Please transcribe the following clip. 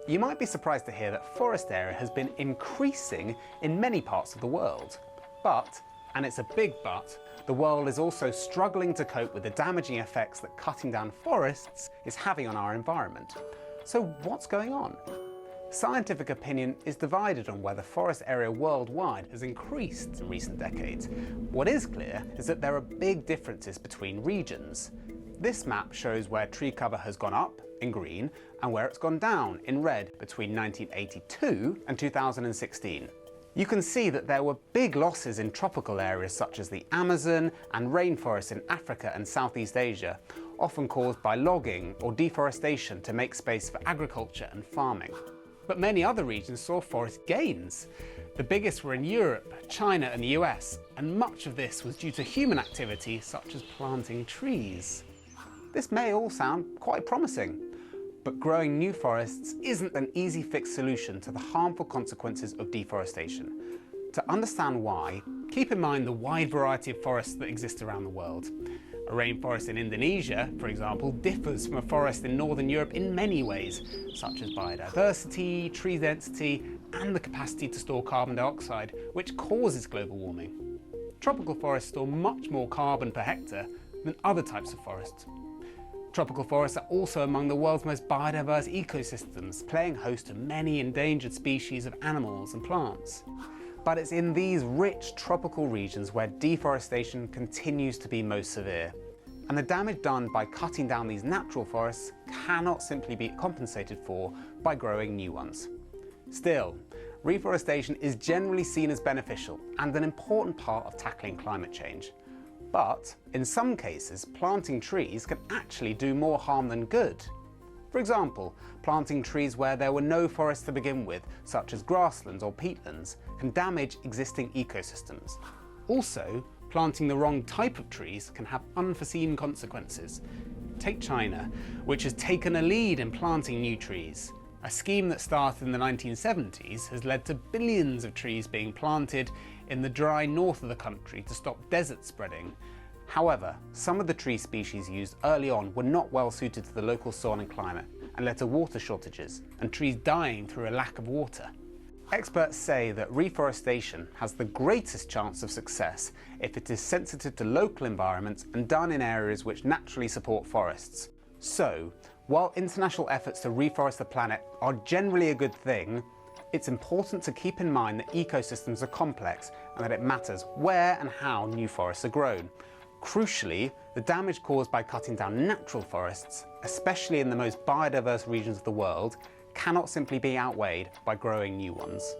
You might be surprised to hear that forest area has been increasing in many parts of the world. But, and it's a big but, the world is also struggling to cope with the damaging effects that cutting down forests is having on our environment. So what's going on? Scientific opinion is divided on whether forest area worldwide has increased in recent decades. What is clear is that there are big differences between regions. This map shows where tree cover has gone up, in green, and where it's gone down, in red, between 1982 and 2016. You can see that there were big losses in tropical areas such as the Amazon and rainforests in Africa and Southeast Asia, often caused by logging or deforestation to make space for agriculture and farming. But many other regions saw forest gains. The biggest were in Europe, China and the US, and much of this was due to human activity such as planting trees. This may all sound quite promising, but growing new forests isn't an easy fixed solution to the harmful consequences of deforestation. To understand why, keep in mind the wide variety of forests that exist around the world. A rainforest in Indonesia, for example, differs from a forest in Northern Europe in many ways, such as biodiversity, tree density, and the capacity to store carbon dioxide, which causes global warming. Tropical forests store much more carbon per hectare than other types of forests. Tropical forests are also among the world's most biodiverse ecosystems, playing host to many endangered species of animals and plants. But it's in these rich tropical regions where deforestation continues to be most severe. And the damage done by cutting down these natural forests cannot simply be compensated for by growing new ones. Still, reforestation is generally seen as beneficial and an important part of tackling climate change. But in some cases, planting trees can actually do more harm than good. For example, planting trees where there were no forests to begin with, such as grasslands or peatlands, can damage existing ecosystems. Also, planting the wrong type of trees can have unforeseen consequences. Take China, which has taken a lead in planting new trees. A scheme that started in the 1970s has led to billions of trees being planted in the dry north of the country to stop desert spreading. However, some of the tree species used early on were not well suited to the local soil and climate and led to water shortages and trees dying through a lack of water. Experts say that reforestation has the greatest chance of success if it is sensitive to local environments and done in areas which naturally support forests. So, while international efforts to reforest the planet are generally a good thing, it's important to keep in mind that ecosystems are complex and that it matters where and how new forests are grown. Crucially, the damage caused by cutting down natural forests, especially in the most biodiverse regions of the world, cannot simply be outweighed by growing new ones.